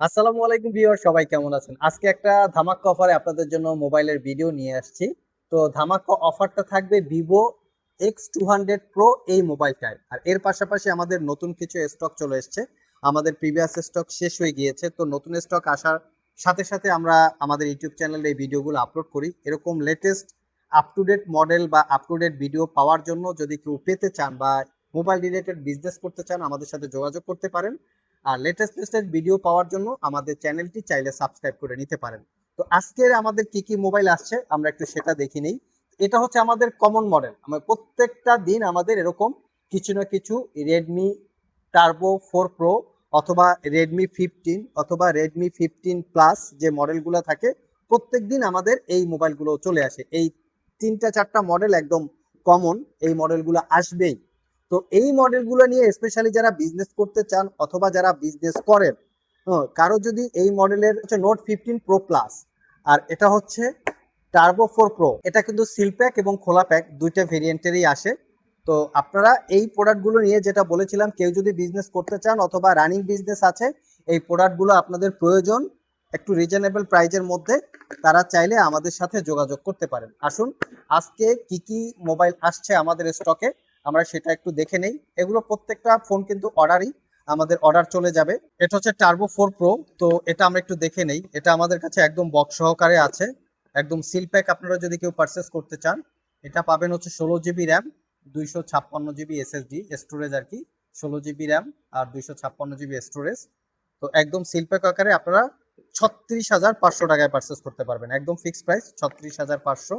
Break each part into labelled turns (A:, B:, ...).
A: আসসালামু আলাইকুম ভিউয়ার, সবাই কেমন আছেন? আজকে একটা ধামাক্কা অফারে আপনাদের জন্য মোবাইলের ভিডিও নিয়ে আসছি। তো ধামাক্কা অফারটা থাকবে ভিভো X200 Pro এই মোবাইলটায়। আর এর পাশাপাশি আমাদের নতুন কিছু স্টক চলে এসছে। আমাদের প্রিভিয়াস স্টক শেষ হয়ে গিয়েছে, তো নতুন স্টক আসার সাথে সাথে আমরা আমাদের ইউটিউব চ্যানেলে এই ভিডিওগুলো আপলোড করি। এরকম latest up to date model বা আপ টু ডেট ভিডিও পাওয়ার জন্য যদি কেউ পেতে চান বা মোবাইল রিলেটেড বিজনেস করতে চান, আমাদের সাথে যোগাযোগ করতে পারেন। আর লেটেস্ট ভিডিও পাওয়ার জন্য আমাদের চ্যানেলটি চাইলে সাবস্ক্রাইব করে নিতে পারেন। তো আজকের আমাদের কি কি মোবাইল আসছে আমরা একটু সেটা দেখে নিই। এটা হচ্ছে আমাদের কমন মডেল। আমরা প্রত্যেকটা দিন আমাদের এরকম কিছু না কিছু রেডমি টার্বো 4 প্রো অথবা রেডমি 15 অথবা রেডমি 15 প্লাস যে মডেলগুলো থাকে, প্রত্যেক দিন আমাদের এই মোবাইলগুলো চলে আসে। এই তিনটা চারটা মডেল একদম কমন, এই মডেলগুলো আসবেই। তো এই মডেলগুলো নিয়ে স্পেশালি যারা বিজনেস করতে চান অথবা যারা বিজনেস করেন, কারো যদি এই মডেলের হচ্ছে নোট 15 Pro প্লাস, আর এটা হচ্ছে টার্বো 4 প্রো, এটা কিন্তু সিল প্যাক এবং খোলা প্যাক দুইটা ভেরিয়েন্টেরই আসে। তো আপনারা এই প্রোডাক্টগুলো নিয়ে, যেটা বলেছিলাম, কেউ যদি বিজনেস করতে চান অথবা রানিং বিজনেস আছে, এই প্রোডাক্টগুলো আপনাদের প্রয়োজন একটু রিজনেবল প্রাইজের মধ্যে, তারা চাইলে আমাদের সাথে যোগাযোগ করতে পারেন। আসুন আজকে কি কি মোবাইল আসছে আমাদের স্টকে আমরা সেটা একটু দেখে নেই। এগুলো প্রত্যেকটা ফোন কিন্তু অর্ডারই, আমাদের অর্ডার চলে যাবে। এটা হচ্ছে টার্বো 4 প্রো। তো এটা আমরা একটু দেখে নেই। এটা আমাদের কাছে একদম বক্স সহকারে আছে, একদম সিল প্যাক। আপনারা যদি কেউ পারচেস করতে চান, এটা পাবেন হচ্ছে 16 GB RAM, 256 GB SSD storage আর কি। 16 জিবি র্যাম আর 256 জিবি স্টোরেজ। তো একদম সিল প্যাক আকারে আপনারা 36,500 টাকায় পারচেস করতে পারবেন, একদম ফিক্সড প্রাইস 36,500।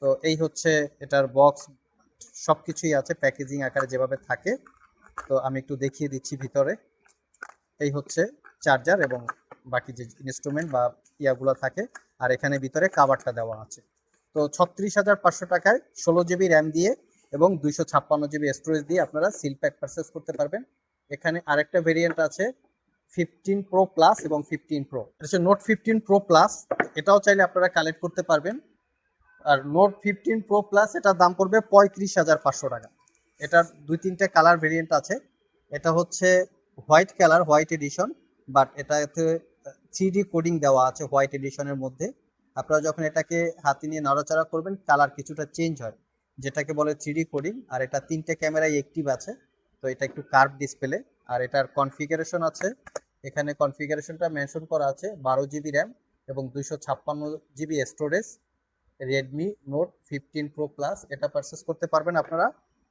A: তো এই হচ্ছে এটার বক্স, সবকিছুই আছে প্যাকেজিং আকারে যেভাবে থাকে। তো আমি একটু দেখিয়ে দিচ্ছি ভিতরে। এই হচ্ছে চার্জার এবং বাকি যে ইনস্ট্রুমেন্ট বা ইয়াগুলো থাকে, আর এখানে ভিতরে কাভারটা দেওয়া আছে। তো 36,500 টাকায় 16 জিবি র্যাম দিয়ে এবং 256 জিবি স্টোরেজ দিয়ে আপনারা সিল প্যাক পারচেস করতে পারবেন। এখানে আরেকটা ভেরিয়েন্ট আছে 15 Pro প্লাস এবং 15 প্রো, এটা হচ্ছে নোট 15 Pro প্লাস। এটাও চাইলে আপনারা কালেক্ট করতে পারবেন। আর নোট 15 Pro প্লাস এটার দাম পড়বে 35,500 টাকা। এটার দুই তিনটে কালার ভেরিয়েন্ট আছে। এটা হচ্ছে white colour, white addition, but এটাতে 3D কোডিং দেওয়া আছে হোয়াইট এডিশনের মধ্যে। আপনারা যখন এটাকে হাতে নিয়ে নড়াচড়া করবেন, কালার কিছুটা চেঞ্জ হয়, যেটাকে বলে 3D কোডিং। আর এটা তিনটে ক্যামেরায় অ্যাক্টিভ আছে। তো এটা একটু কার্ভ ডিসপ্লে। আর এটার কনফিগারেশন আছে, এখানে কনফিগারেশনটা মেনশন করা আছে 12 জিবি র্যাম এবং 256 GB storage. Redmi note 15 Pro plus এটা পারচেস করতে পারবেন আপনারা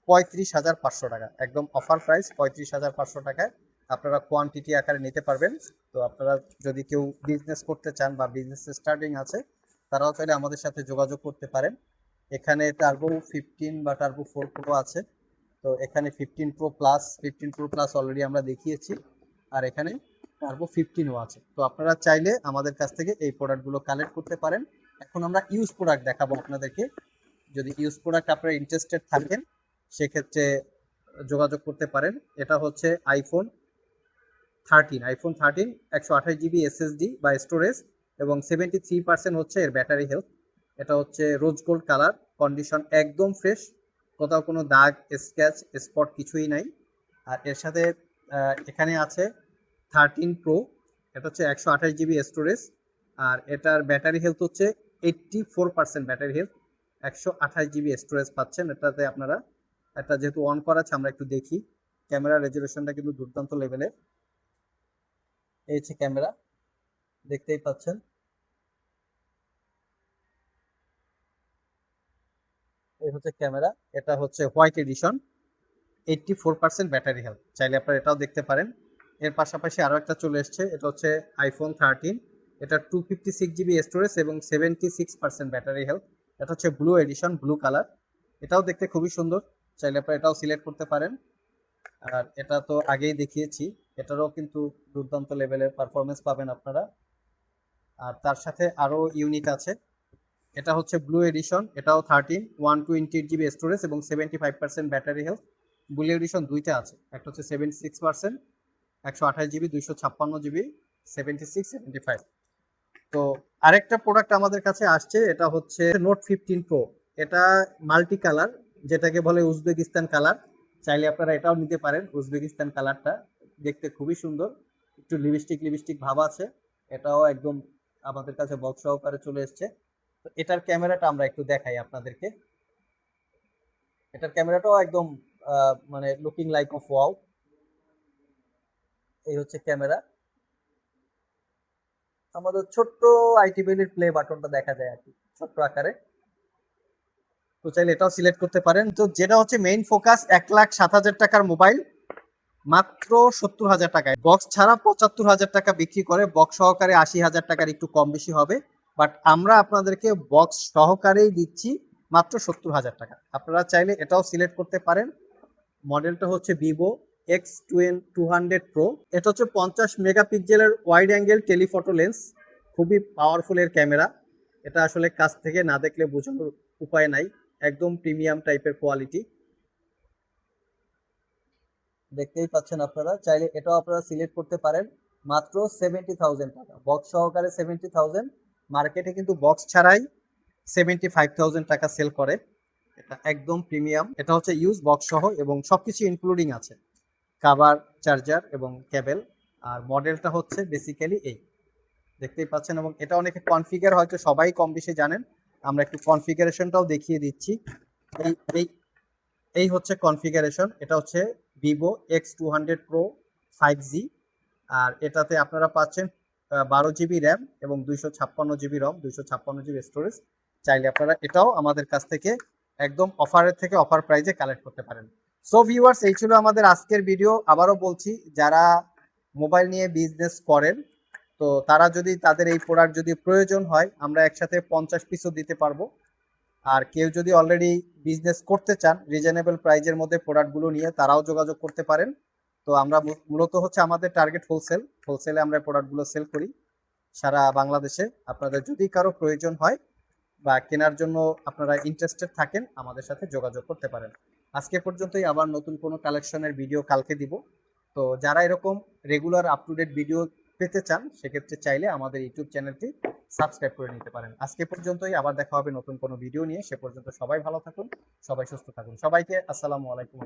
A: 35,500 টাকা, একদম অফার প্রাইস 35,500 টাকায় আপনারা কোয়ান্টিটি আকারে নিতে পারবেন। তো আপনারা যদি কেউ বিজনেস করতে চান বা বিজনেস স্টার্টিং আছে, তারাও চাইলে আমাদের সাথে যোগাযোগ করতে পারেন। এখানে টার্বো 15 বা টার্বো 4 প্রো আছে। তো এখানে 15 প্রো প্লাস অলরেডি আমরা দেখিয়েছি। আর এখানে টার্বো 15ও আছে। তো আপনারা চাইলে আমাদের কাছ থেকে এই প্রোডাক্টগুলো কালেক্ট করতে পারেন। এখন আমরা ইউজ প্রোডাক্ট দেখাবো আপনাদেরকে। যদি ইউজ প্রোডাক্ট আপনারা ইন্টারেস্টেড থাকেন, সেক্ষেত্রে যোগাযোগ করতে পারেন। এটা হচ্ছে আইফোন 13 128 জিবি এসএসডি বা স্টোরেজ এবং 73% হচ্ছে এর ব্যাটারি হেলথ। এটা হচ্ছে রোজ গোল্ড কালার, কন্ডিশন একদম ফ্রেশ, কোথাও কোনো দাগ স্ক্র্যাচ স্পট কিছুই নাই। আর এর সাথে এখানে আছে 13 প্রো। এটা হচ্ছে 128 জিবি স্টোরেজ। আর এটার ব্যাটারি হেলথ হচ্ছে 84% ব্যাটারি হেলথ। 128 জিবি স্টোরেজ পাচ্ছেন এটাতে আপনারা। এটা যেহেতু অন করা আছে, আমরা একটু দেখি। ক্যামেরা রেজলিউশনটা কিন্তু দুর্দান্ত লেভেলের। এই হচ্ছে ক্যামেরা, দেখতেই পাচ্ছেন। এই হচ্ছে ক্যামেরা। এটা হচ্ছে হোয়াইট এডিশন, 84% ব্যাটারি হেলথ। চাইলে আপনারা এটাও দেখতে পারেন। এর পাশাপাশি আরও একটা চলে এসছে, এটা হচ্ছে আইফোন 13। এটা 256 জিবি স্টোরেজ এবং 76% ব্যাটারি হেলথ। এটা হচ্ছে ব্লু এডিশন, ব্লু কালার। এটাও দেখতে খুবই সুন্দর, চাইলে আপনারা এটাও সিলেক্ট করতে পারেন। আর এটা তো আগেই দেখিয়েছি, এটারও কিন্তু দুর্দান্ত লেভেলের পারফরমেন্স পাবেন আপনারা। আর তার সাথে আরও ইউনিট আছে। এটা হচ্ছে ব্লু এডিশন, এটাও 128 জিবি স্টোরেজ এবং 75% ব্যাটারি হেলথ। ব্লু এডিশন দুইটা আছে, একটা হচ্ছে 76%, 128 জিবি, 256 জিবি, 76 75। তো আরেকটা প্রোডাক্ট আমাদের কাছে আসছে, এটা হচ্ছে নোট 15 প্রো। এটা মাল্টি কালার, যেটাকে বলে উজবেকিস্তান কালার। চাইলে আপনারা এটাও নিতে পারেন। উজবেকিস্তান কালারটা দেখতে খুবই সুন্দর, একটু লিপস্টিক লিপস্টিক ভাব আছে, এটাও একদম আমাদের কাছে বক্স সহকারে চলে এসছে। তো এটার ক্যামেরাটা আমরা একটু দেখাই আপনাদেরকে। এটার ক্যামেরাটাও একদম মানে লুকিং লাইক অফ ওয়াও। এই হচ্ছে ক্যামেরা। আমাদের ছোট্ট আইটি বেলির প্লে বাটনটা দেখা যায় আর কি, ছোট্ট আকারে। তো চাইলে এটাও সিলেক্ট করতে পারেন। তো যেটা হচ্ছে মেইন ফোকাস, 1,07,000 টাকার মোবাইল মাত্র 70,000 টাকায়, বক্স ছাড়া 75,000 টাকা বিক্রি করে, বক্স সহকারে 80,000 টাকার একটু কম বেশি হবে। বাট আমরা আপনাদেরকে বক্স সহকারেই দিচ্ছি মাত্র 70,000 টাকা। আপনারা চাইলে এটাও সিলেক্ট করতে পারেন। মডেলটা হচ্ছে ভিভো X200 Pro। এটা হচ্ছে 50 মেগাপিক্সেলের ওয়াইড অ্যাঙ্গেল টেলিফটো লেন্স, খুবই পাওয়ারফুল এর ক্যামেরা। এটা আসলে কাছ থেকে না দেখলে বোঝানোর উপায় নাই, একদম প্রিমিয়াম টাইপের কোয়ালিটি। দেখতেই পাচ্ছেন আপনারা, চাইলে এটাও আপনারা সিলেক্ট করতে পারেন মাত্র 70,000 টাকা, বক্স সহকারে 70,000। মার্কেটে কিন্তু বক্স ছাড়াই 75,000 টাকা সেল করে। এটা একদম প্রিমিয়াম। এটা হচ্ছে ইউজ বক্স সহ এবং সবকিছু ইনক্লুডিং আছে, কাভার, চার্জার এবং কেবল। আর মডেলটা হচ্ছে বেসিক্যালি এই, দেখতেই পাচ্ছেন। এবং এটা অনেকে কনফিগার হয়তো সবাই কম বেশি জানেন, আমরা একটু কনফিগারেশনটাও দেখিয়ে দিচ্ছি। এই এই এই হচ্ছে কনফিগারেশন। এটা হচ্ছে ভিভো X200 Pro 5G। আর এটাতে আপনারা পাচ্ছেন 12 GB র্যাম এবং 256 GB রম, 256 GB স্টোরেজ। চাইলে আপনারা এটাও আমাদের কাছ থেকে একদম অফারের থেকে অফার প্রাইজে কালেক্ট করতে পারেন। সো ভিউয়ার্স, এই ছিল আমাদের আজকের ভিডিও। আবারও বলছি, যারা মোবাইল নিয়ে বিজনেস করেন, তো তারা যদি তাদের এই প্রোডাক্ট যদি প্রয়োজন হয়, আমরা একসাথে 50 পিসও দিতে পারবো। আর কেউ যদি অলরেডি বিজনেস করতে চান রিজনেবল প্রাইজের মধ্যে প্রোডাক্টগুলো নিয়ে, তারাও যোগাযোগ করতে পারেন। তো আমরা মূলত হচ্ছে আমাদের টার্গেট হোলসেলে আমরা প্রোডাক্টগুলো সেল করি সারা বাংলাদেশে। আপনাদের যদি কারো প্রয়োজন হয় বা কেনার জন্য আপনারা ইন্টারেস্টেড থাকেন, আমাদের সাথে যোগাযোগ করতে পারেন। আজকে পর্যন্তই, আবার নতুন কোনো কালেকশনের ভিডিও কালকে দিব। তো যারা এরকম regular up to date video পেতে চান, সেক্ষেত্রে চাইলে আমাদের ইউটিউব চ্যানেলটি সাবস্ক্রাইব করে নিতে পারেন। আজকে পর্যন্তই, আবার দেখা হবে নতুন কোনো ভিডিও নিয়ে। সে পর্যন্ত সবাই ভালো থাকুন, সবাই সুস্থ থাকুন। সবাইকে আসসালামু আলাইকুম।